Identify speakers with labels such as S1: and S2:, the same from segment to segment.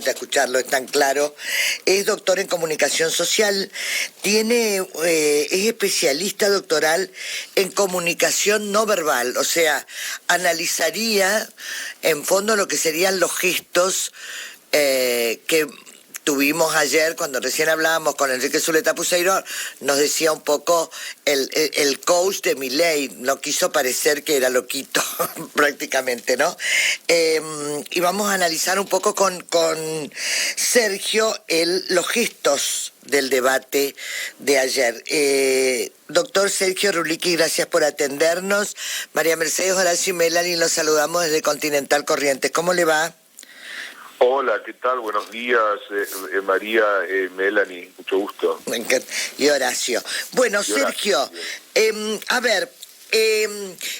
S1: encanta escucharlo, es tan claro. Es doctor en comunicación social, es especialista doctoral en comunicación no verbal, o sea, analizaría en fondo lo que serían los gestos que tuvimos ayer, cuando recién hablábamos con Enrique Zuleta Puseiro, nos decía un poco el coach de Milei, no quiso parecer que era loquito prácticamente, ¿no? Y vamos a analizar un poco con Sergio los gestos del debate de ayer. Doctor Sergio Rulicki, gracias por atendernos. María Mercedes, Horacio y Melanie, los saludamos desde Continental Corrientes. ¿Cómo le va?
S2: Hola, ¿qué tal? Buenos días, María, Melanie, mucho gusto.
S1: Y Horacio. Bueno, Sergio, a ver,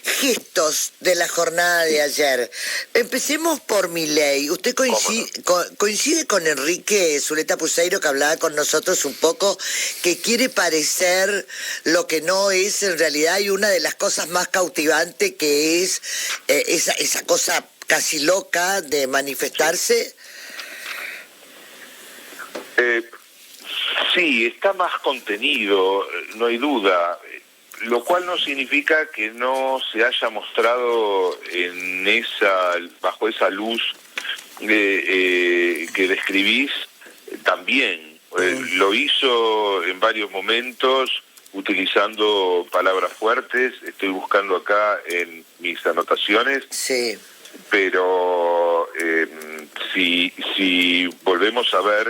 S1: gestos de la jornada de ayer. Empecemos por Milei. ¿Usted coincide con Enrique Zuleta Puseiro, que hablaba con nosotros un poco, que quiere parecer lo que no es en realidad, y una de las cosas más cautivantes que es esa cosa casi loca de manifestarse?
S2: Sí, está más contenido, no hay duda, lo cual no significa que no se haya mostrado bajo esa luz que describís también. Lo hizo en varios momentos utilizando palabras fuertes. Estoy buscando acá en mis anotaciones.
S1: Sí.
S2: Pero si volvemos a ver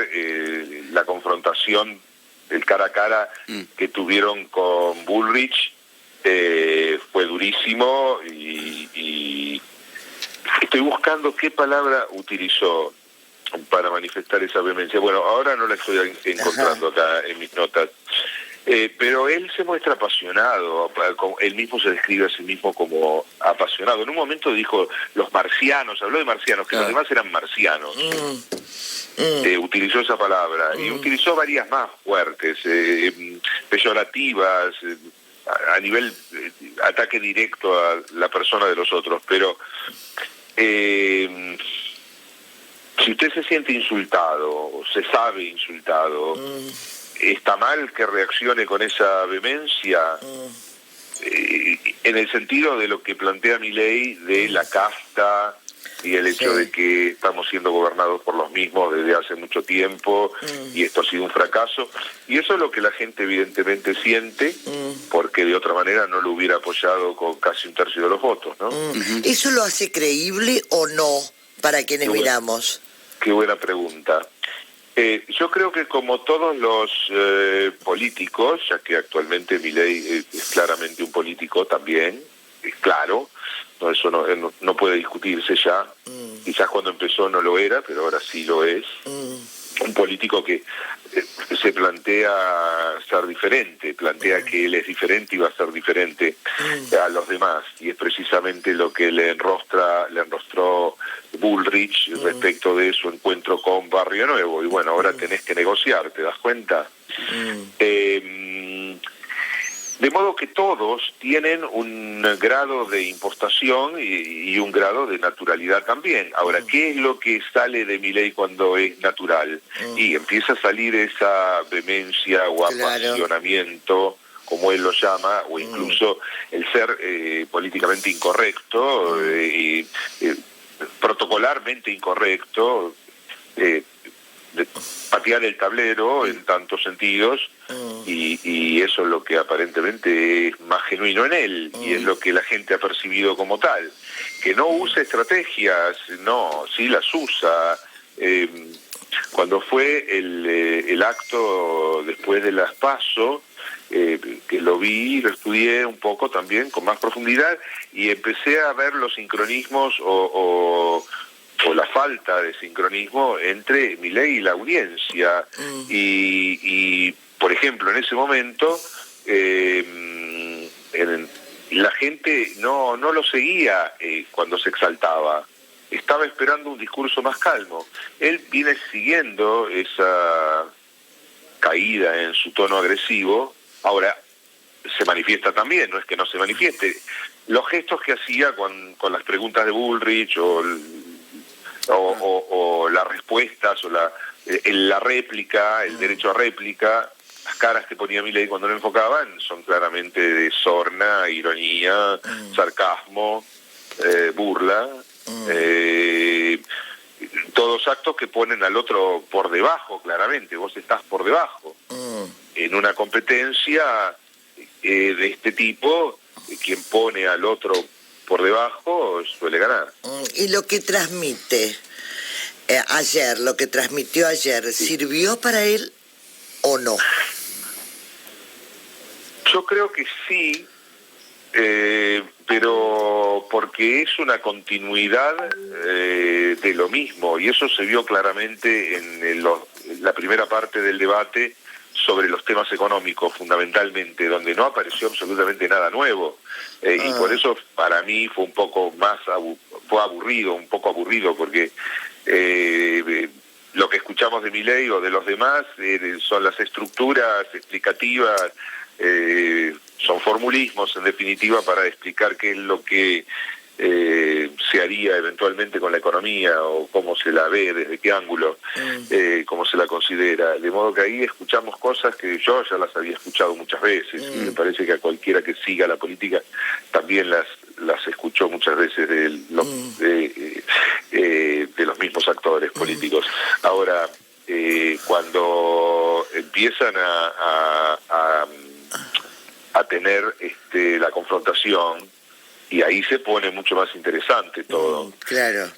S2: la confrontación, el cara a cara que tuvieron con Bullrich, fue durísimo, y estoy buscando qué palabra utilizó para manifestar esa vehemencia. Bueno, ahora no la estoy encontrando acá en mis notas. Pero él se muestra apasionado, él mismo se describe a sí mismo como apasionado. En un momento dijo los marcianos, habló de marcianos, que los demás eran marcianos. Utilizó esa palabra y utilizó varias más fuertes, peyorativas, a nivel ataque directo a la persona de los otros. Pero si usted se siente insultado, o se sabe insultado, ¿está mal que reaccione con esa vehemencia? En el sentido de lo que plantea Milei, de la casta y el hecho de que estamos siendo gobernados por los mismos desde hace mucho tiempo, y esto ha sido un fracaso. Y eso es lo que la gente evidentemente siente, porque de otra manera no lo hubiera apoyado con casi un tercio de los votos, ¿no?
S1: ¿Eso lo hace creíble o no para quienes miramos?
S2: Qué buena pregunta. Yo creo que como todos los políticos, ya que actualmente Milei es claramente un político también, es claro, eso no puede discutirse ya. Quizás cuando empezó no lo era, pero ahora sí lo es. Un político que se plantea ser diferente, plantea que él es diferente y va a ser diferente a los demás, y es precisamente lo que le enrostró Bullrich respecto de su encuentro con Barrio Nuevo. Y bueno, ahora tenés que negociar, ¿te das cuenta? De modo que todos tienen un grado de impostación y un grado de naturalidad también. Ahora, ¿qué es lo que sale de Milei cuando es natural? Y empieza a salir esa vehemencia o apasionamiento, como él lo llama, o incluso el ser políticamente incorrecto, protocolarmente incorrecto, patear el tablero en tantos sentidos, y eso es lo que aparentemente es más genuino en él, y es lo que la gente ha percibido como tal. Que no usa estrategias, no, sí las usa. Cuando fue el acto después de las PASO, que lo vi y lo estudié un poco también con más profundidad, y empecé a ver los sincronismos o la falta de sincronismo entre Milei y la audiencia. Y por ejemplo, en ese momento la gente no lo seguía cuando se exaltaba. Estaba esperando un discurso más calmo. Él viene siguiendo esa caída en su tono agresivo. Ahora se manifiesta también, no es que no se manifieste. Los gestos que hacía con las preguntas de Bullrich, o o las respuestas, o la réplica, el derecho a réplica. Las caras que ponía Milei cuando lo enfocaban son claramente de sorna, ironía, sarcasmo, burla, todos actos que ponen al otro por debajo, claramente. Vos estás por debajo. En una competencia de este tipo, quien pone al otro por debajo suele ganar.
S1: Y lo que transmite ayer, lo que transmitió ayer, ¿sirvió para él o no?
S2: Yo creo que sí, pero porque es una continuidad de lo mismo, y eso se vio claramente en la primera parte del debate sobre los temas económicos, fundamentalmente, donde no apareció absolutamente nada nuevo, y por eso para mí fue un poco más un poco aburrido, porque lo que escuchamos de Milei o de los demás son las estructuras explicativas, son formulismos en definitiva para explicar qué es lo que se haría eventualmente con la economía, o cómo se la ve, desde qué ángulo, cómo se la considera. De modo que ahí escuchamos cosas que yo ya las había escuchado muchas veces, y me parece que a cualquiera que siga la política también las escuchó muchas veces de los mismos actores políticos. Ahora, cuando empiezan a tener la confrontación, y ahí se pone mucho más interesante todo.
S1: Claro.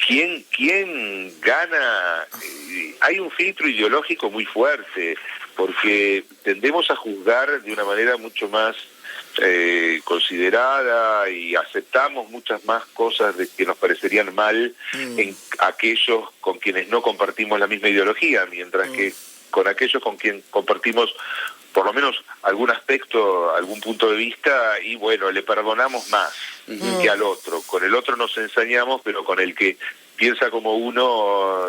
S2: ¿Quién gana? Hay un filtro ideológico muy fuerte, porque tendemos a juzgar de una manera mucho más considerada, y aceptamos muchas más cosas que nos parecerían mal en aquellos con quienes no compartimos la misma ideología, mientras que con aquellos con quien compartimos por lo menos algún aspecto, algún punto de vista, y bueno, le perdonamos más que al otro. Con el otro nos ensañamos, pero con el que piensa como uno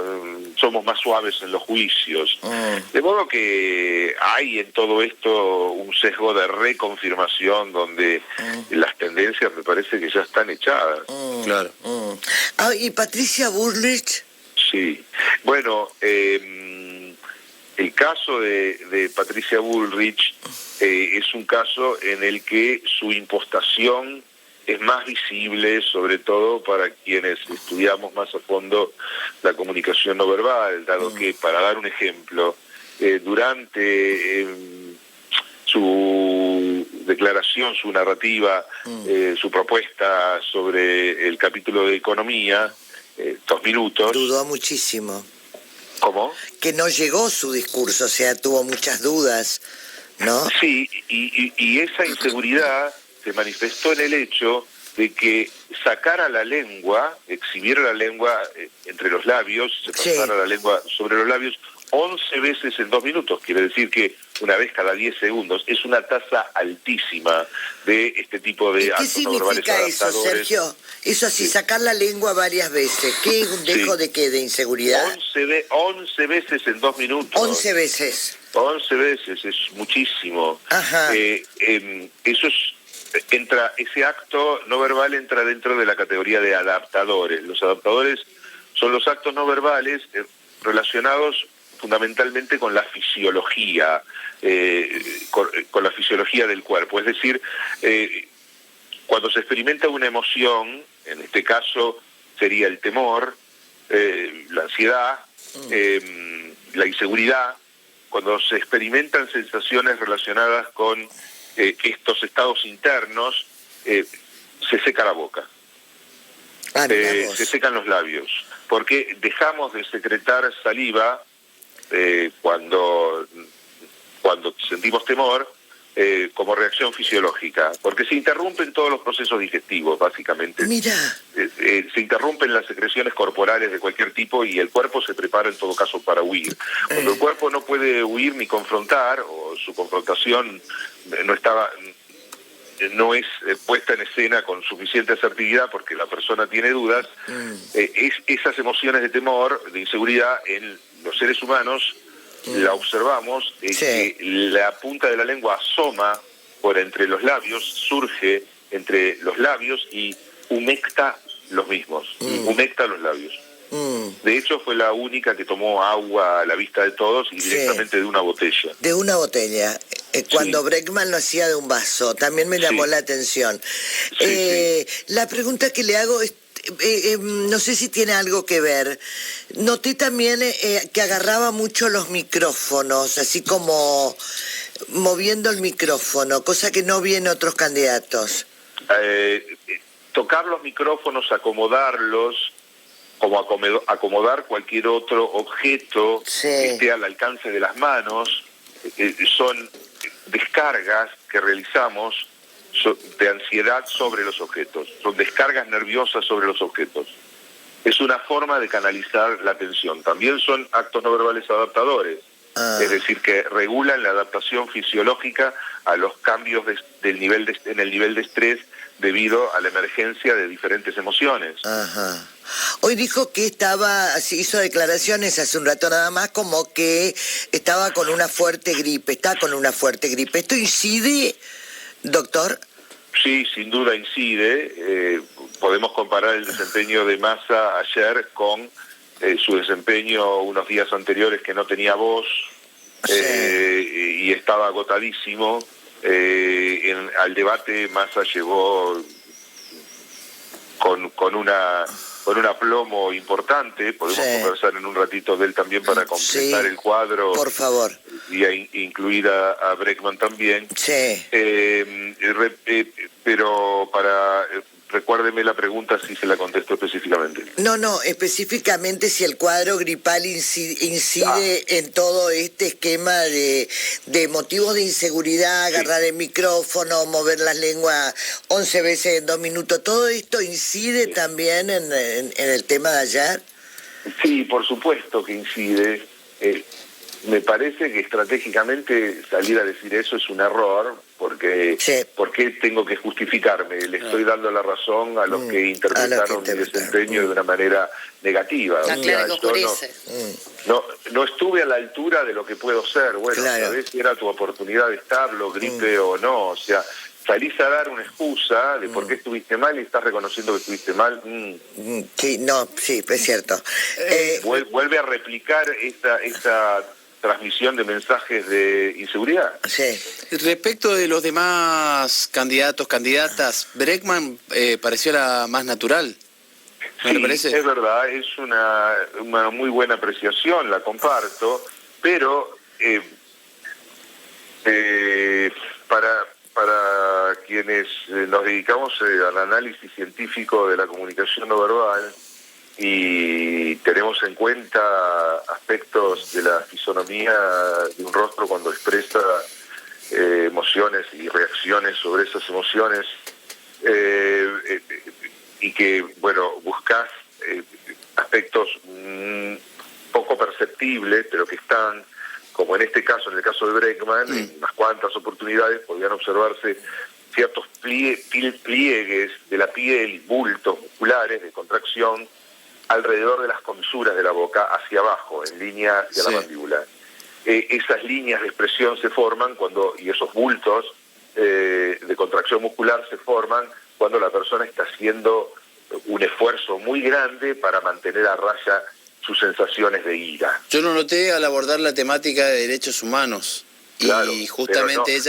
S2: somos más suaves en los juicios. De modo que hay en todo esto un sesgo de reconfirmación donde las tendencias me parece que ya están echadas.
S3: Claro.
S1: ¿Y Patricia Bullrich?
S2: Sí. Bueno, el caso de Patricia Bullrich es un caso en el que su impostación es más visible, sobre todo para quienes estudiamos más a fondo la comunicación no verbal, dado que, para dar un ejemplo, durante su declaración, su narrativa, su propuesta sobre el capítulo de economía, 2 minutos...
S1: Dudó muchísimo.
S2: ¿Cómo?
S1: Que no llegó su discurso, o sea, tuvo muchas dudas, ¿no?
S2: Sí, y esa inseguridad se manifestó en el hecho de que sacara la lengua, exhibiera la lengua entre los labios, se pasara la lengua sobre los labios 11 veces en 2 minutos, quiere decir que una vez cada 10 segundos. Es una tasa altísima de este tipo de actos no verbales adaptadores.
S1: ¿Qué significa eso, Sergio? Eso así, sacar la lengua varias veces. ¿Qué es un dejo de qué? ¿De inseguridad?
S2: 11 veces en 2 minutos.
S1: 11 veces.
S2: 11 veces, es muchísimo.
S1: Ajá.
S2: Eso ese acto no verbal entra dentro de la categoría de adaptadores. Los adaptadores son los actos no verbales relacionados fundamentalmente con la fisiología, con la fisiología del cuerpo. Es decir, cuando se experimenta una emoción, en este caso sería el temor, la ansiedad, la inseguridad, cuando se experimentan sensaciones relacionadas con estos estados internos, se seca la boca, se secan los labios, porque dejamos de secretar saliva cuando sentimos temor, como reacción fisiológica, porque se interrumpen todos los procesos digestivos, básicamente.
S1: Mira.
S2: Se interrumpen las secreciones corporales de cualquier tipo, y el cuerpo se prepara en todo caso para huir. Cuando el cuerpo no puede huir ni confrontar, o su confrontación no es puesta en escena con suficiente asertividad porque la persona tiene dudas, esas emociones de temor, de inseguridad en los seres humanos la observamos, que la punta de la lengua asoma por entre los labios, surge entre los labios y humecta los mismos, humecta los labios. De hecho, fue la única que tomó agua a la vista de todos y directamente de una botella.
S1: De una botella. Cuando Bregman lo hacía de un vaso, también me llamó la atención. La pregunta que le hago es, no sé si tiene algo que ver. Noté también que agarraba mucho los micrófonos, así como moviendo el micrófono, cosa que no vi en otros candidatos.
S2: Tocar los micrófonos, acomodarlos, como acomodar cualquier otro objeto que esté al alcance de las manos, son descargas que realizamos de ansiedad sobre los objetos, son descargas nerviosas sobre los objetos. Es una forma de canalizar la atención. También son actos no verbales adaptadores, es decir, que regulan la adaptación fisiológica a los cambios en el nivel de estrés debido a la emergencia de diferentes emociones.
S1: Ajá. Hoy dijo que hizo declaraciones hace un rato nada más, como que estaba con una fuerte gripe, ¿Esto incide, doctor?
S2: Sí, sin duda incide. Podemos comparar el desempeño de Massa ayer con su desempeño unos días anteriores, que no tenía voz y estaba agotadísimo. Al debate Massa llegó con un aplomo importante. Podemos conversar en un ratito de él también para completar el cuadro.
S1: Por favor.
S2: Y incluir a Bregman también. Pero recuérdeme la pregunta, si se la contesto específicamente.
S1: No, específicamente si el cuadro gripal incide en todo este esquema de motivos de inseguridad, agarrar el micrófono, mover la lengua 11 veces en 2 minutos, ¿todo esto incide también en el tema de ayer?
S2: Sí, por supuesto que incide. Me parece que estratégicamente salir a decir eso es un error, porque ¿por qué tengo que justificarme? Le estoy dando la razón a los que interpretaron mi desempeño de una manera negativa. No estuve a la altura de lo que puedo ser. Bueno, sabés si era tu oportunidad de estarlo, gripe o no. O sea, salís a dar una excusa de por qué estuviste mal y estás reconociendo que estuviste mal.
S1: Sí, es cierto.
S2: Vuelve a replicar esta transmisión de mensajes de inseguridad.
S3: Respecto de los demás candidatas, Bregman pareció la más natural. ¿Me parece?
S2: Es verdad, es una muy buena apreciación, la comparto, pero para quienes nos dedicamos al análisis científico de la comunicación no verbal y tenemos en cuenta aspectos de la fisonomía de un rostro cuando expresa emociones y reacciones sobre esas emociones, y que, buscas aspectos poco perceptibles, pero que están, como en este caso, en el caso de Bregman, en unas cuantas oportunidades podían observarse ciertos pliegues de la piel, bultos musculares de contracción alrededor de las comisuras de la boca, hacia abajo, en línea hacia la mandíbula. Esas líneas de expresión se forman y esos bultos de contracción muscular se forman cuando la persona está haciendo un esfuerzo muy grande para mantener a raya sus sensaciones de ira.
S3: Yo lo noté al abordar la temática de derechos humanos.
S2: Claro,
S3: y justamente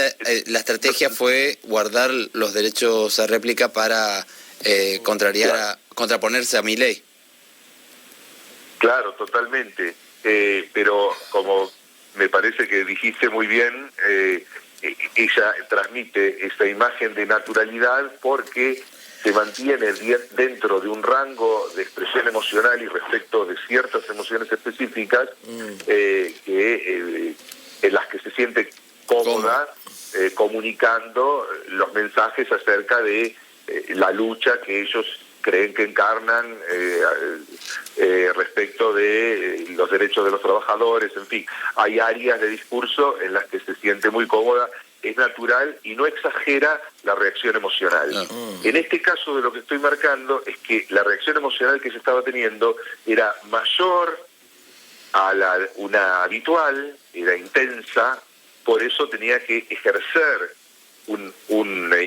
S3: la estrategia fue guardar los derechos a réplica para contraponerse a Milei.
S2: Claro, totalmente. Pero como me parece que dijiste muy bien, ella transmite esa imagen de naturalidad porque se mantiene dentro de un rango de expresión emocional y respecto de ciertas emociones específicas en las que se siente cómoda comunicando los mensajes acerca de la lucha que ellos creen que encarnan respecto de los derechos de los trabajadores. En fin, hay áreas de discurso en las que se siente muy cómoda, es natural y no exagera la reacción emocional. En este caso, de lo que estoy marcando es que la reacción emocional que se estaba teniendo era mayor a una habitual, era intensa, por eso tenía que ejercer un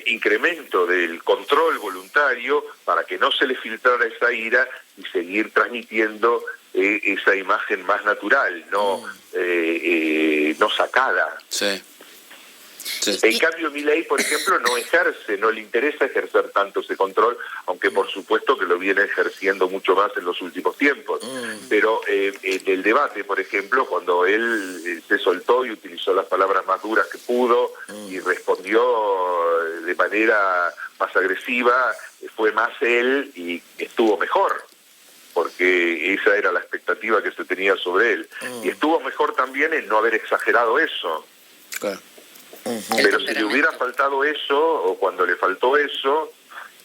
S2: incremento del control voluntario para que no se le filtrara esa ira y seguir transmitiendo esa imagen más natural, no sacada.
S3: Sí. Sí.
S2: En cambio, Milei, por ejemplo, no le interesa ejercer tanto ese control, aunque por supuesto que lo viene ejerciendo mucho más en los últimos tiempos. Pero en el debate, por ejemplo, cuando él se soltó y utilizó las palabras más duras que pudo y respondió de manera más agresiva, fue más él y estuvo mejor, porque esa era la expectativa que se tenía sobre él. Y estuvo mejor también en no haber exagerado eso.
S3: Claro.
S2: Pero si le hubiera faltado eso, o cuando le faltó eso,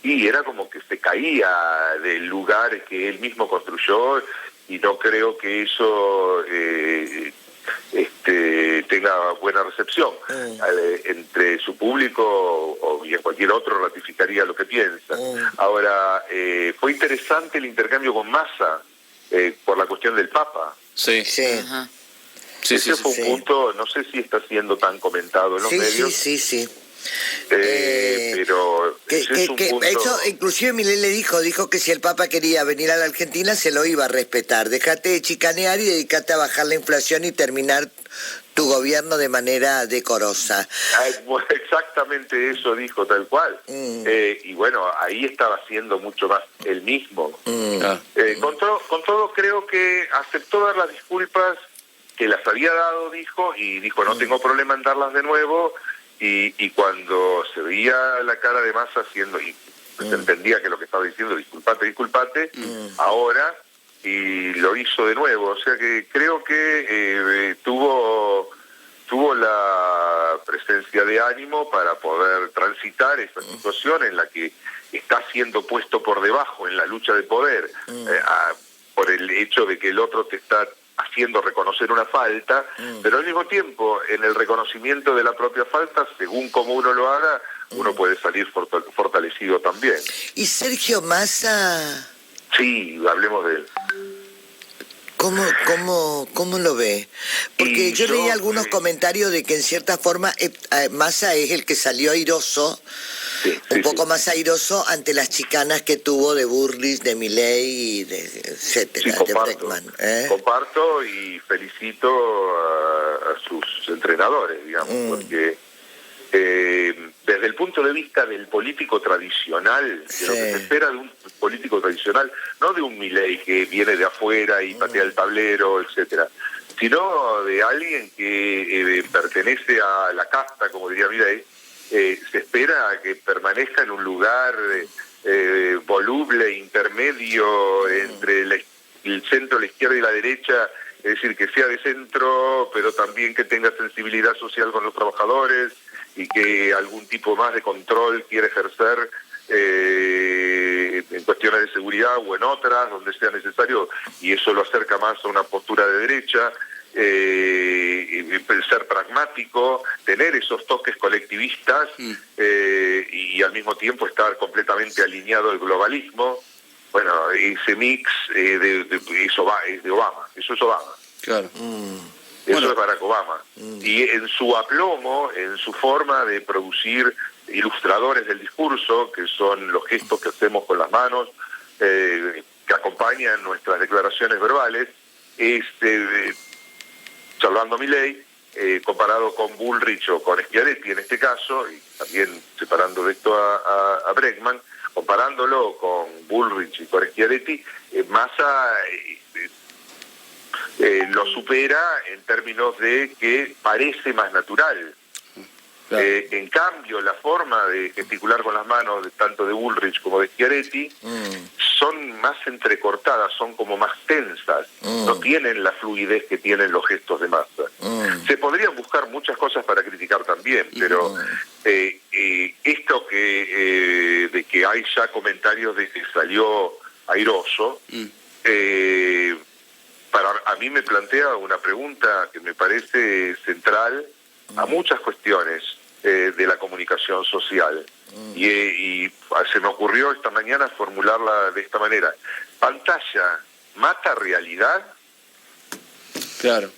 S2: y era como que se caía del lugar que él mismo construyó, y no creo que eso tenga buena recepción. Entre su público y en cualquier otro ratificaría lo que piensa. Ahora, fue interesante el intercambio con Massa por la cuestión del Papa.
S3: Sí.
S1: Ajá.
S2: Ese fue un punto, no sé si está siendo tan comentado en los medios.
S1: Sí.
S2: Pero ese es un punto...
S1: Eso inclusive Milei le dijo que si el Papa quería venir a la Argentina se lo iba a respetar. Déjate de chicanear y dedícate a bajar la inflación y terminar tu gobierno de manera decorosa.
S2: Exactamente eso dijo, tal cual. Y bueno, ahí estaba siendo mucho más él mismo. Con todo creo que aceptó dar las disculpas que las había dado, dijo no tengo problema en darlas de nuevo, y cuando se veía la cara de Massa haciendo, y se entendía que lo que estaba diciendo, disculpate, ahora, y lo hizo de nuevo, o sea que creo que tuvo la presencia de ánimo para poder transitar esta situación en la que está siendo puesto por debajo en la lucha de poder, por el hecho de que el otro te está haciendo reconocer una falta, pero al mismo tiempo, en el reconocimiento de la propia falta, según como uno lo haga, uno puede salir fortalecido también.
S1: ¿Y Sergio Massa?
S2: Sí, hablemos de él.
S1: ¿Cómo lo ve? Porque yo leí algunos comentarios de que en cierta forma Massa es el que salió airoso, un poco más airoso ante las chicanas que tuvo de Bullrich, de Milei, etcétera, de Bregman.
S2: Comparto y felicito a sus entrenadores, digamos, porque desde el punto de vista del político tradicional, de lo que se espera de un político tradicional, no de un Milei que viene de afuera y patea el tablero, etcétera, sino de alguien que pertenece a la casta, como diría Milei, se espera que permanezca en un lugar voluble, intermedio entre el centro, la izquierda y la derecha, es decir, que sea de centro, pero también que tenga sensibilidad social con los trabajadores y que algún tipo más de control quiera ejercer en cuestiones de seguridad o en otras, donde sea necesario, y eso lo acerca más a una postura de derecha. Ser pragmático, tener esos toques colectivistas y al mismo tiempo estar completamente alineado al globalismo. Bueno, ese mix es de Obama, eso es Obama.
S3: Claro.
S2: Eso es Barack Obama. Y en su aplomo, en su forma de producir ilustradores del discurso, que son los gestos que hacemos con las manos, que acompañan nuestras declaraciones verbales, salvando a Milei, comparado con Bullrich o con Schiaretti en este caso, y también separando de esto a Bregman, comparándolo con Bullrich y con Schiaretti, Massa lo supera en términos de que parece más natural. Claro. En cambio, la forma de gesticular con las manos, tanto de Bullrich como de Schiaretti, son más entrecortadas, son como más tensas, no tienen la fluidez que tienen los gestos de Massa. Se podrían buscar muchas cosas para criticar también, pero esto de que hay ya comentarios de que salió airoso, a mí me plantea una pregunta que me parece central a muchas cuestiones de la comunicación social. Y se me ocurrió esta mañana formularla de esta manera. ¿Pantalla mata realidad?
S3: Claro.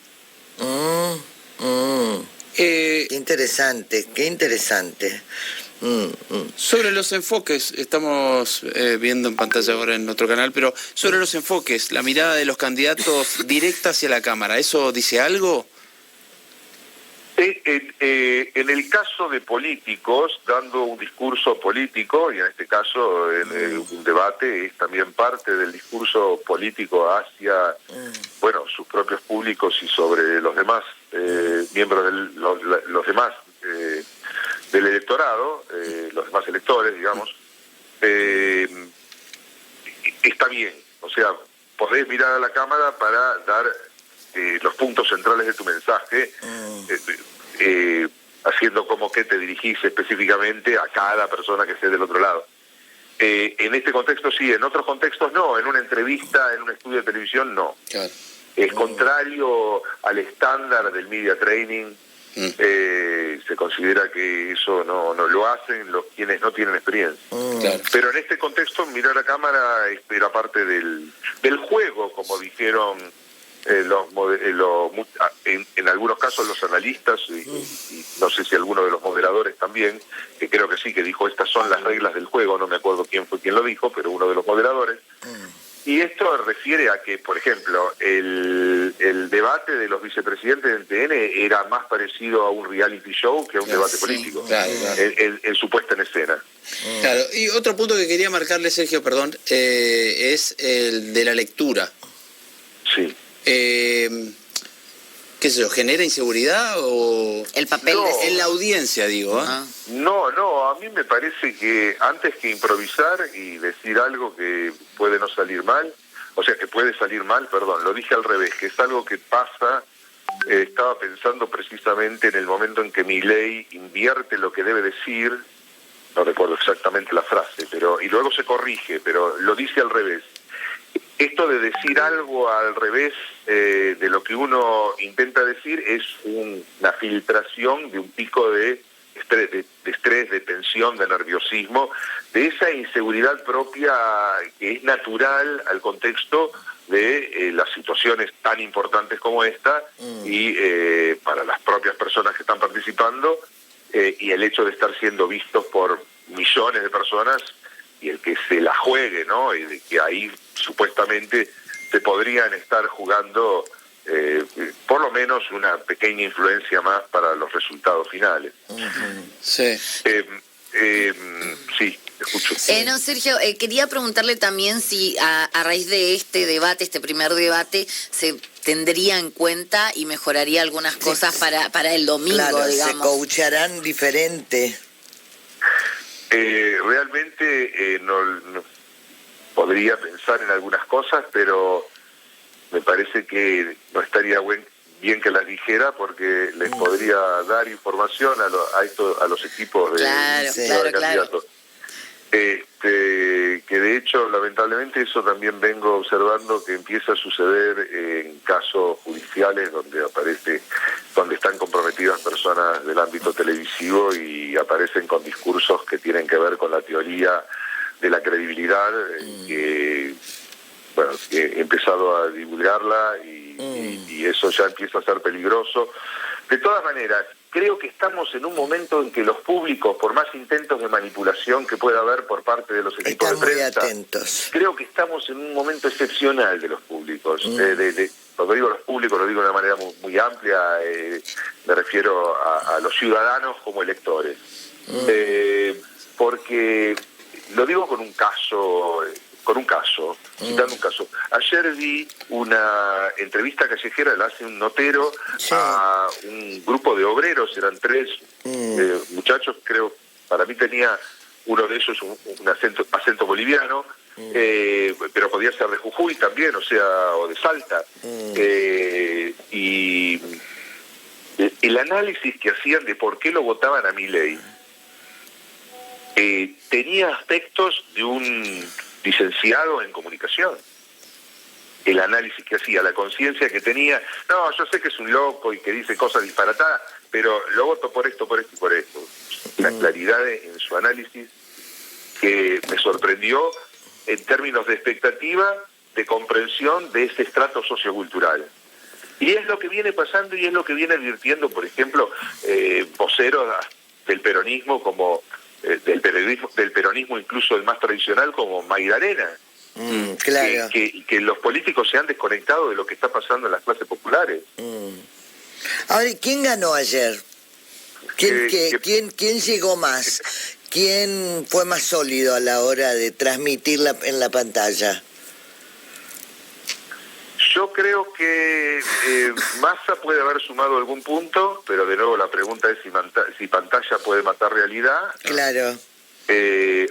S1: Qué interesante, qué interesante.
S3: Sobre los enfoques, estamos viendo en pantalla ahora en otro canal, pero sobre los enfoques, la mirada de los candidatos directa hacia la Cámara, ¿eso dice algo?
S2: En el caso de políticos, dando un discurso político, y en este caso un debate es también parte del discurso político hacia sus propios públicos y sobre los demás miembros los demás del electorado, los demás electores, digamos, está bien. O sea, podés mirar a la cámara para dar los puntos centrales de tu mensaje, haciendo como que te dirigís específicamente a cada persona que esté del otro lado. En este contexto sí, en otros contextos no, en una entrevista, en un estudio de televisión no.
S3: Claro.
S2: Es contrario al estándar del media training. Se considera que eso no lo hacen quienes no tienen experiencia.
S3: Claro.
S2: Pero en este contexto mirar a cámara era parte del juego, como dijeron en algunos casos los analistas y no sé si alguno de los moderadores también, que creo que sí, que dijo estas son las reglas del juego, no me acuerdo quién fue quien lo dijo, pero uno de los moderadores. Y esto refiere a que, por ejemplo, el debate de los vicepresidentes del TN era más parecido a un reality show que a un debate político,
S3: claro.
S2: En su puesta en escena.
S3: Claro, y otro punto que quería marcarle, Sergio, perdón, es el de la lectura.
S2: Sí.
S3: ¿Qué sé yo, genera inseguridad o...?
S4: El papel
S3: en la audiencia, digo, ¿eh?
S2: No, a mí me parece que antes que improvisar y decir algo que puede no salir mal, o sea, que puede salir mal, perdón, lo dije al revés, que es algo que pasa, estaba pensando precisamente en el momento en que Milei invierte lo que debe decir, no recuerdo exactamente la frase, y luego se corrige, pero lo dice al revés. Esto de decir algo al revés de lo que uno intenta decir es una filtración de un pico de estrés, de tensión, de nerviosismo, de esa inseguridad propia que es natural al contexto de las situaciones tan importantes como esta y para las propias personas que están participando y el hecho de estar siendo vistos por millones de personas y el que se la juegue, ¿no? Y de que ahí supuestamente se podrían estar jugando por lo menos una pequeña influencia más para los resultados finales.
S3: Sí.
S2: Sí, escucho.
S4: No, Sergio, quería preguntarle también si a raíz de este debate, este primer debate, se tendría en cuenta y mejoraría algunas cosas para el domingo,
S1: claro,
S4: digamos.
S1: Se coacharán diferente.
S2: Realmente no podría pensar en algunas cosas, pero me parece que no estaría bien que las dijera porque les podría dar información a los equipos de candidatos. Que de hecho, lamentablemente, eso también vengo observando que empieza a suceder en casos judiciales donde están comprometidas personas del ámbito televisivo y aparecen con discursos que tienen que ver con la teoría de la credibilidad, que he empezado a divulgarla y eso ya empieza a ser peligroso. De todas maneras, creo que estamos en un momento en que los públicos, por más intentos de manipulación que pueda haber por parte de los equipos
S1: están
S2: de prensa,
S1: muy atentos.
S2: Creo que estamos en un momento excepcional de los públicos. Cuando digo los públicos, lo digo de una manera muy amplia, me refiero a los ciudadanos como electores. Porque lo digo con un caso, citando un caso. Ayer vi una entrevista callejera, la hace un notero a un grupo de obreros, eran 3 muchachos, creo, para mí tenía uno de ellos un acento boliviano, pero podía ser de Jujuy también, o de Salta. Y el análisis que hacían de por qué lo votaban a Milei tenía aspectos de un licenciado en comunicación. El análisis que hacía, la conciencia que tenía, no, yo sé que es un loco y que dice cosas disparatadas, pero lo voto por esto y por esto. La claridad en su análisis que me sorprendió en términos de expectativa, de comprensión de ese estrato sociocultural. Y es lo que viene pasando y es lo que viene advirtiendo, por ejemplo, voceros del peronismo como del peronismo incluso el más tradicional como Mayra Arena.
S1: Claro.
S2: Que los políticos se han desconectado de lo que está pasando en las clases populares.
S1: Ahora, ¿quién ganó ayer? ¿Quién llegó más? ¿Quién fue más sólido a la hora de transmitirla en la pantalla?
S2: Yo creo que Massa puede haber sumado algún punto, pero de nuevo la pregunta es si pantalla puede matar realidad.
S1: Claro.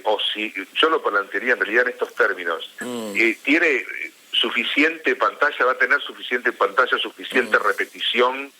S2: O si, yo lo plantearía en realidad en estos términos. Tiene suficiente pantalla, va a tener suficiente pantalla, suficiente repetición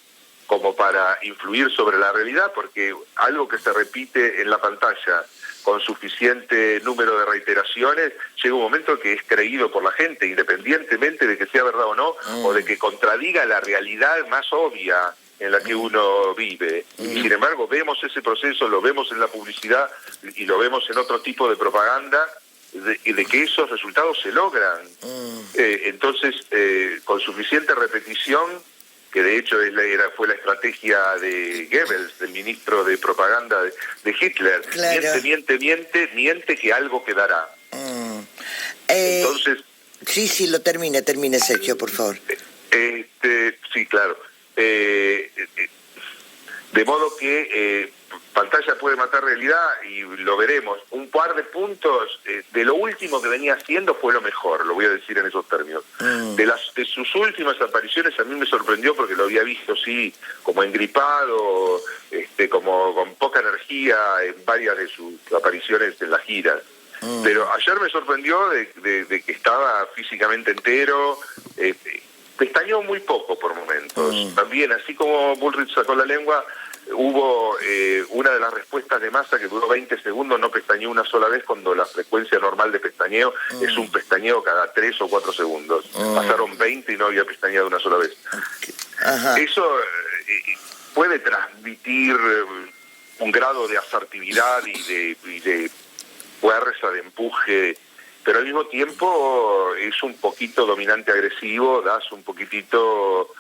S2: como para influir sobre la realidad, porque algo que se repite en la pantalla con suficiente número de reiteraciones, llega un momento que es creído por la gente, independientemente de que sea verdad o no, o de que contradiga la realidad más obvia en la que uno vive. Y sin embargo vemos ese proceso, lo vemos en la publicidad y lo vemos en otro tipo de propaganda, de que esos resultados se logran. Entonces, con suficiente repetición, que de hecho fue la estrategia de Goebbels, del ministro de propaganda de Hitler. Claro. Miente que algo quedará. Entonces...
S1: Sí, lo termine, Sergio, por favor.
S2: Sí, claro. De modo que pantalla puede matar realidad y lo veremos. Un par de puntos de lo último que venía haciendo fue lo mejor, lo voy a decir en esos términos. De sus últimas apariciones a mí me sorprendió porque lo había visto sí como engripado, como con poca energía en varias de sus apariciones en las giras. Pero ayer me sorprendió de que estaba físicamente entero. Pestañeó muy poco por momentos. También, así como Bullrich sacó la lengua, hubo una de las respuestas de Massa que duró 20 segundos, no pestañeó una sola vez, cuando la frecuencia normal de pestañeo es un pestañeo cada 3 o 4 segundos. Pasaron 20 y no había pestañeado una sola vez. Eso puede transmitir un grado de asertividad y de fuerza, de empuje, pero al mismo tiempo es un poquito dominante agresivo, das un poquitito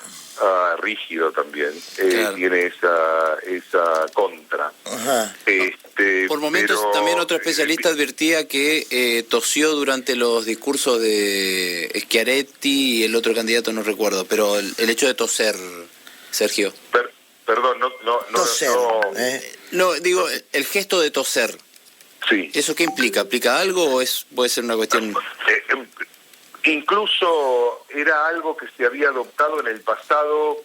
S2: rígido también. Claro. Tiene esa contra.
S3: Por momentos también otro especialista advertía que tosió durante los discursos de Schiaretti y el otro candidato no recuerdo, pero el hecho de toser, Sergio.
S2: Perdón, no.
S1: Toser,
S3: No, digo, el gesto de toser.
S2: Sí.
S3: ¿Eso qué implica? ¿Implica algo o puede ser una cuestión...?
S2: Incluso era algo que se había adoptado en el pasado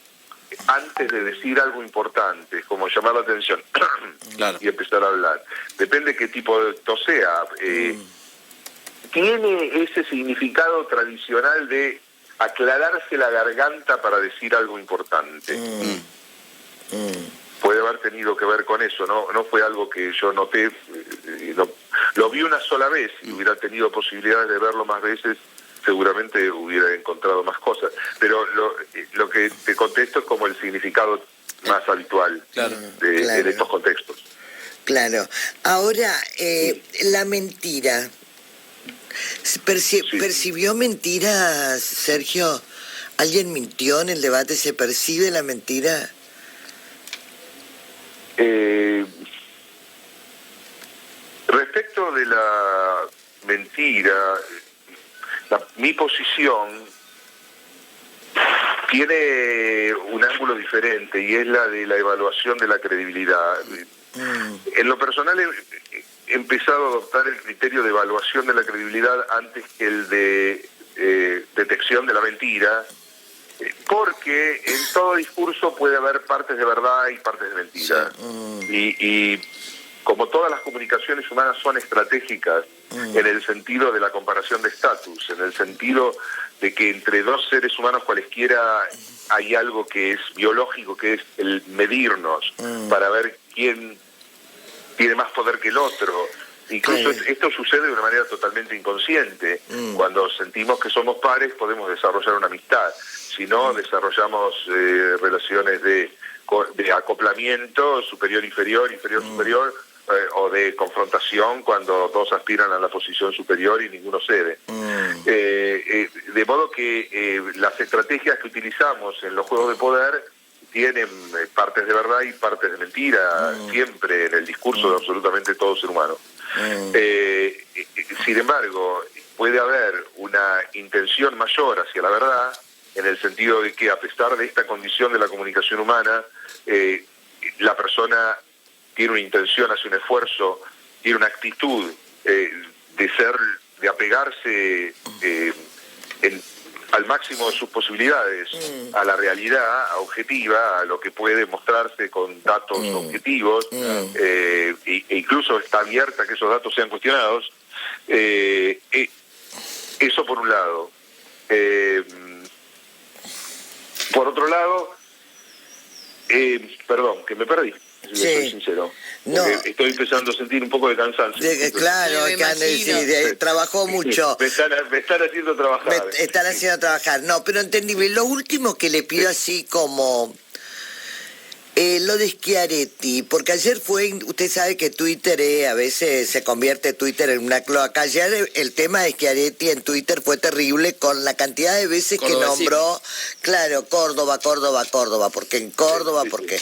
S2: antes de decir algo importante, como llamar la atención claro. Y empezar a hablar. Depende qué tipo de tos sea. Tiene ese significado tradicional de aclararse la garganta para decir algo importante. Puede haber tenido que ver con eso, no fue algo que yo noté, lo vi una sola vez, y hubiera tenido posibilidades de verlo más veces, seguramente hubiera encontrado más cosas, pero lo que te contesto es como el significado más habitual de estos contextos.
S1: Claro. Ahora, la mentira, ¿percibió mentiras, Sergio? ¿Alguien mintió en el debate? ¿Se percibe la mentira?
S2: Respecto de la mentira, mi posición tiene un ángulo diferente y es la de la evaluación de la credibilidad. En lo personal he empezado a adoptar el criterio de evaluación de la credibilidad antes que el de detección de la mentira, porque en todo discurso puede haber partes de verdad y partes de mentira. Y como todas las comunicaciones humanas son estratégicas en el sentido de la comparación de estatus, en el sentido de que entre dos seres humanos cualesquiera hay algo que es biológico, que es el medirnos para ver quién tiene más poder que el otro. Incluso esto sucede de una manera totalmente inconsciente. Cuando sentimos que somos pares podemos desarrollar una amistad. Si no, desarrollamos relaciones de acoplamiento, superior-inferior, inferior-superior, o de confrontación cuando dos aspiran a la posición superior y ninguno cede. De modo que las estrategias que utilizamos en los juegos de poder tienen partes de verdad y partes de mentira, siempre en el discurso de absolutamente todo ser humano. Sin embargo, puede haber una intención mayor hacia la verdad, en el sentido de que a pesar de esta condición de la comunicación humana, la persona tiene una intención, hace un esfuerzo, tiene una actitud de apegarse al máximo de sus posibilidades a la realidad objetiva, a lo que puede mostrarse con datos objetivos, e incluso está abierta a que esos datos sean cuestionados. Eso por un lado. Por otro lado, perdón, que me perdí, si soy sincero. No. Estoy empezando a sentir un poco de cansancio.
S1: Claro, trabajó mucho.
S2: Me están haciendo trabajar.
S1: Me están haciendo trabajar. No, pero entendible. Lo último que le pido así como... lo de Schiaretti, porque ayer usted sabe que Twitter a veces se convierte Twitter en una cloaca. Ayer el tema de Schiaretti en Twitter fue terrible con la cantidad de veces que nombró, claro, Córdoba, porque en Córdoba, porque...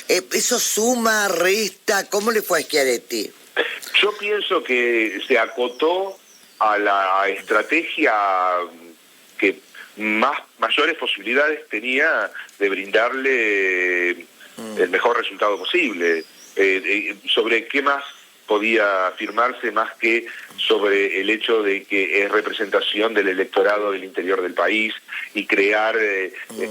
S1: eso suma, resta, ¿cómo le fue a Schiaretti?
S2: Yo pienso que se acotó a la estrategia que mayores posibilidades tenía de brindarle el mejor resultado posible. Sobre qué más podía afirmarse más que sobre el hecho de que es representación del electorado del interior del país y crear,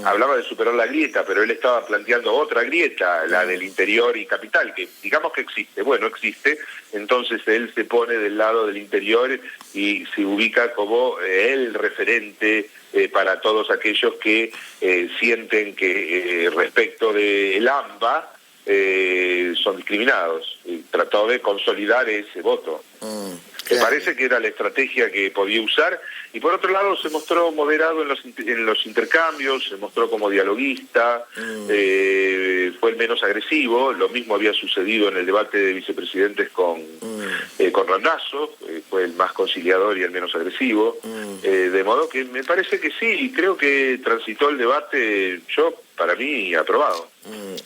S2: hablaba de superar la grieta, pero él estaba planteando otra grieta, la del interior y capital, que digamos que existe, bueno, existe, entonces él se pone del lado del interior y se ubica como el referente para todos aquellos que sienten que respecto del AMBA son discriminados, y trató de consolidar ese voto. Me parece que era la estrategia que podía usar, y por otro lado se mostró moderado en los intercambios, se mostró como dialoguista, fue el menos agresivo. Lo mismo había sucedido en el debate de vicepresidentes con Randazzo, fue el más conciliador y el menos agresivo, de modo que me parece que sí, creo que transitó el debate, para mí, aprobado.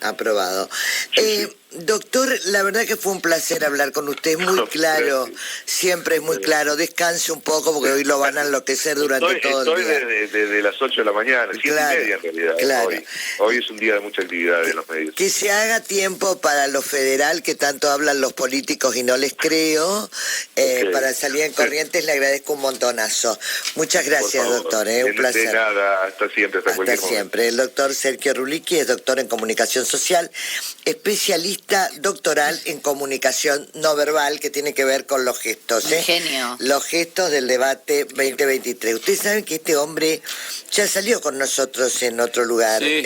S1: Aprobado. Sí. Doctor, la verdad que fue un placer hablar con usted, es muy claro, siempre es muy claro. Descanse un poco porque hoy lo van a enloquecer durante todo el día.
S2: Estoy desde las 8 de la mañana, 7:30 en realidad.
S1: Claro.
S2: Hoy es un día de mucha actividad en los medios.
S1: Que se haga tiempo para lo federal, que tanto hablan los políticos y no les creo, para salir en Corrientes le agradezco un montonazo. Muchas gracias, doctor, un placer.
S2: De nada, hasta siempre.
S1: Hasta siempre. El doctor Sergio Rulicki es doctor en comunicación social, especialista doctoral en comunicación no verbal, que tiene que ver con los gestos.
S4: Genio.
S1: Los gestos del debate 2023. Ustedes saben que este hombre ya salió con nosotros en otro lugar, sí.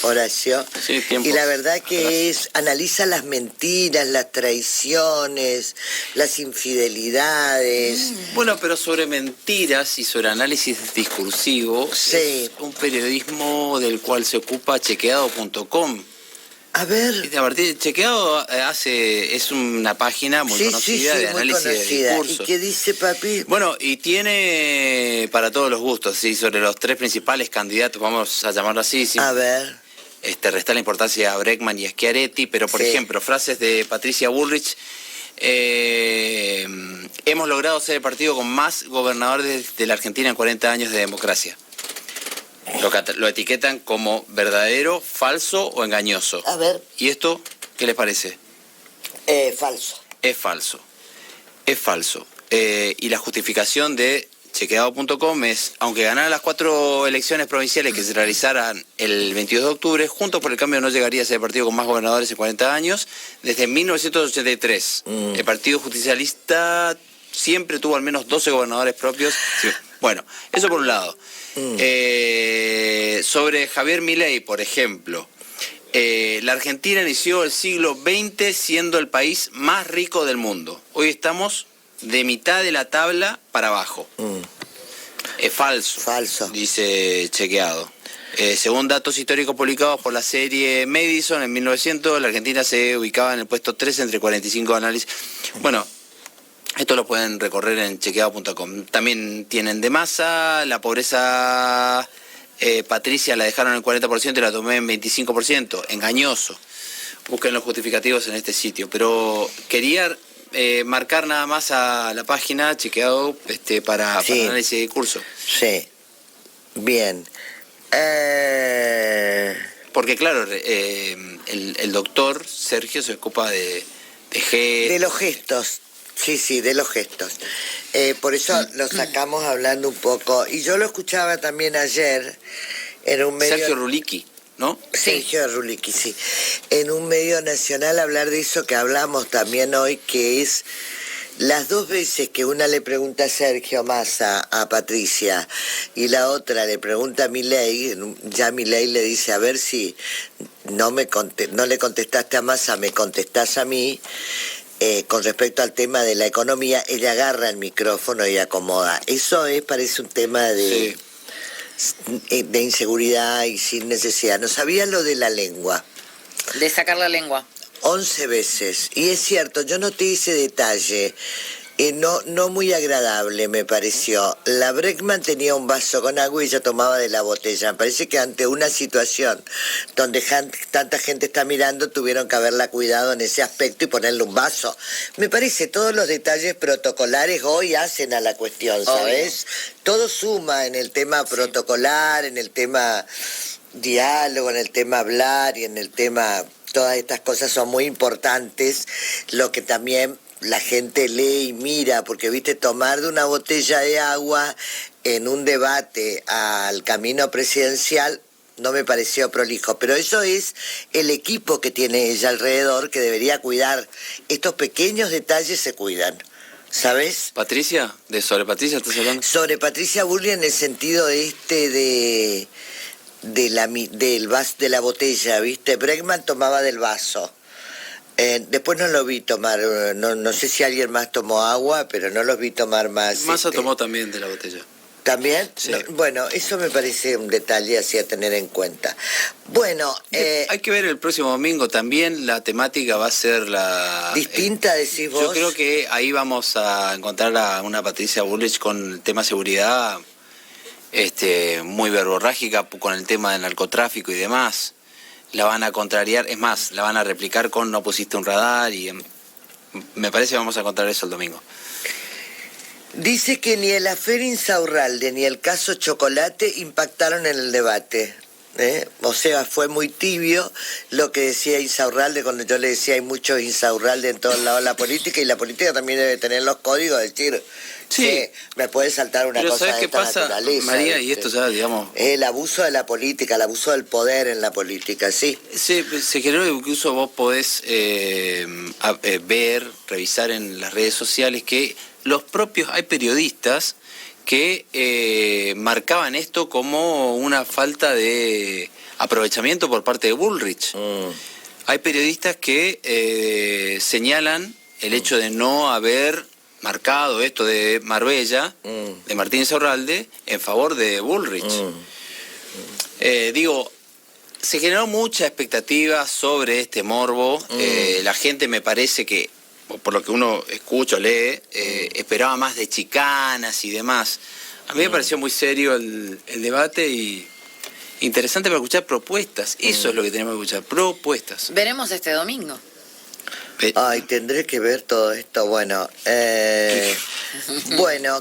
S1: Horacio.
S3: Sí,
S1: y la verdad que analiza las mentiras, las traiciones, las infidelidades.
S3: Bueno, pero sobre mentiras y sobre análisis discursivo, es un periodismo del cual se ocupa chequeado.com.
S1: A ver.
S3: Chequeado es una página muy conocida de análisis de discursos.
S1: ¿Y qué dice, papi?
S3: Bueno, y tiene para todos los gustos, sí, sobre los tres principales candidatos, vamos a llamarlo así. Sí.
S1: A ver.
S3: Resta la importancia a Bregman y a Schiaretti, pero por ejemplo, frases de Patricia Bullrich. Hemos logrado ser el partido con más gobernadores de la Argentina en 40 años de democracia. Lo etiquetan como verdadero, falso o engañoso.
S1: A ver.
S3: ¿Y esto qué les parece?
S1: Falso.
S3: Es falso. Es falso. Y la justificación de chequeado.com es, aunque ganaran las 4 elecciones provinciales que se realizaran el 22 de octubre, Juntos por el Cambio no llegaría a ser el partido con más gobernadores en 40 años desde 1983. El Partido Justicialista siempre tuvo al menos 12 gobernadores propios. Sí. Bueno, eso por un lado. Sobre Javier Milei, por ejemplo, la Argentina inició el siglo XX siendo el país más rico del mundo. Hoy estamos de mitad de la tabla para abajo. Es falso.
S1: Falso.
S3: Dice chequeado. Según datos históricos publicados por la serie Madison en 1900, la Argentina se ubicaba en el puesto 3 entre 45 análisis. Bueno, Esto lo pueden recorrer en chequeado.com. También tienen de Massa, la pobreza, Patricia la dejaron en 40% y la tomé en 25%. Engañoso. Busquen los justificativos en este sitio. Pero quería marcar nada más a la página chequeado para análisis de discurso.
S1: Sí. Bien.
S3: Porque claro, el doctor Sergio se ocupa de gestos.
S1: De los gestos. Sí, de los gestos. Por eso lo sacamos hablando un poco. Y yo lo escuchaba también ayer en un medio...
S3: Sergio Rulicki, ¿no?
S1: Sergio Rulicki, sí. En un medio nacional hablar de eso que hablamos también hoy, que es las dos veces que una le pregunta a Sergio Massa a Patricia y la otra le pregunta a Milei, ya Milei le dice, a ver si no le contestaste a Massa, me contestás a mí. Con respecto al tema de la economía, ella agarra el micrófono y acomoda. Eso parece un tema de inseguridad y sin necesidad. No sabía lo de la lengua.
S4: De sacar la lengua.
S1: 11 veces. Y es cierto, yo noté ese detalle. No muy agradable me pareció. La Bregman tenía un vaso con agua y ella tomaba de la botella. Me parece que ante una situación donde tanta gente está mirando, tuvieron que haberla cuidado en ese aspecto y ponerle un vaso. Me parece, todos los detalles protocolares hoy hacen a la cuestión, ¿sabes? Todo suma en el tema protocolar, en el tema diálogo, en el tema hablar y en el tema... Todas estas cosas son muy importantes, lo que también la gente lee y mira, porque viste, tomar de una botella de agua en un debate al camino presidencial no me pareció prolijo, pero eso es el equipo que tiene ella alrededor que debería cuidar. Estos pequeños detalles se cuidan, ¿sabes?
S3: Patricia, ¿sobre Patricia estás hablando?
S1: Sobre Patricia Bullrich en el sentido de la botella, ¿viste? Bregman tomaba del vaso. Después no lo vi tomar, no sé si alguien más tomó agua, pero no los vi tomar más.
S3: Massa tomó también de la botella.
S1: ¿También?
S3: Sí.
S1: No, bueno, eso me parece un detalle así a tener en cuenta. Bueno...
S3: hay que ver el próximo domingo también, la temática va a ser la...
S1: ¿Distinta, decís vos?
S3: Yo creo que ahí vamos a encontrar a una Patricia Bullrich con el tema seguridad... muy verborrágica con el tema del narcotráfico y demás. La van a contrariar, es más, la van a replicar con no pusiste un radar y me parece que vamos a encontrar eso el domingo.
S1: Dice que ni el afer Insaurralde ni el caso Chocolate impactaron en el debate. O sea, fue muy tibio lo que decía Insaurralde cuando yo le decía hay muchos Insaurralde en todos lados de la política, y la política también debe tener los códigos, decir, sí, me puede saltar una cosa de esta naturaleza.
S3: María, y esto ya, digamos...
S1: El abuso de la política, el abuso del poder en la política, sí.
S3: Se generó, incluso vos podés ver, revisar en las redes sociales que hay periodistas que marcaban esto como una falta de aprovechamiento por parte de Bullrich. Hay periodistas que señalan el hecho de no haber marcado esto de Marbella, de Martín Insaurralde, en favor de Bullrich. Se generó mucha expectativa sobre este morbo. La gente, me parece que, por lo que uno escucha o lee, esperaba más de chicanas y demás. A mí me pareció muy serio el debate y interesante para escuchar propuestas. Eso es lo que tenemos que escuchar, propuestas.
S4: Veremos este domingo.
S1: Ay, tendré que ver todo esto. Bueno,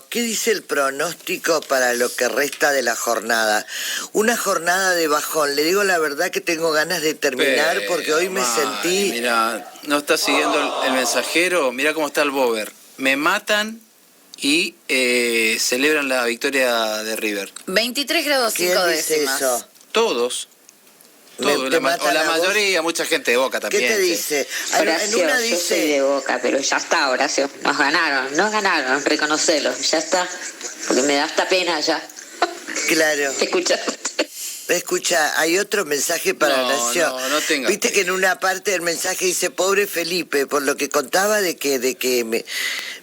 S1: ¿qué dice el pronóstico para lo que resta de la jornada? Una jornada de bajón. Le digo la verdad que tengo ganas de terminar porque hoy me sentí...
S3: Mira, no está siguiendo el mensajero. Mira cómo está el Bober. Me matan y celebran la victoria de River.
S4: 23 grados 5
S1: ¿Quién
S4: décimas.
S1: dice eso?
S3: Todos. La mayoría, mucha gente de Boca también.
S1: ¿Qué te dice?
S5: Horacio,
S1: en una
S5: yo
S1: dice...
S5: soy de Boca, pero ya está, Horacio. Nos ganaron, reconocelo. Ya está, porque me da hasta pena ya.
S1: Claro.
S5: Escucha.
S1: Hay otro mensaje para Horacio.
S3: No tenga.
S1: Viste que en una parte del mensaje dice, pobre Felipe, por lo que contaba de que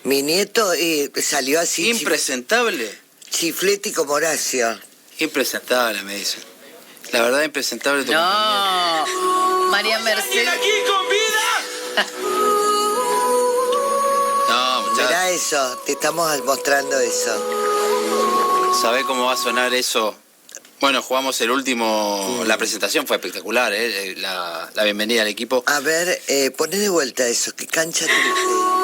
S1: mi nieto salió así...
S3: Impresentable.
S1: Chiflético como Horacio.
S3: Impresentable, me dicen. La verdad, impresentable.
S4: No, María Mercedes.
S3: No, muchachos.
S1: Mirá eso, te estamos mostrando eso.
S3: ¿Sabés cómo va a sonar eso? Bueno, jugamos el último, la presentación fue espectacular, la bienvenida al equipo.
S1: A ver, poné de vuelta eso, que cancha triste.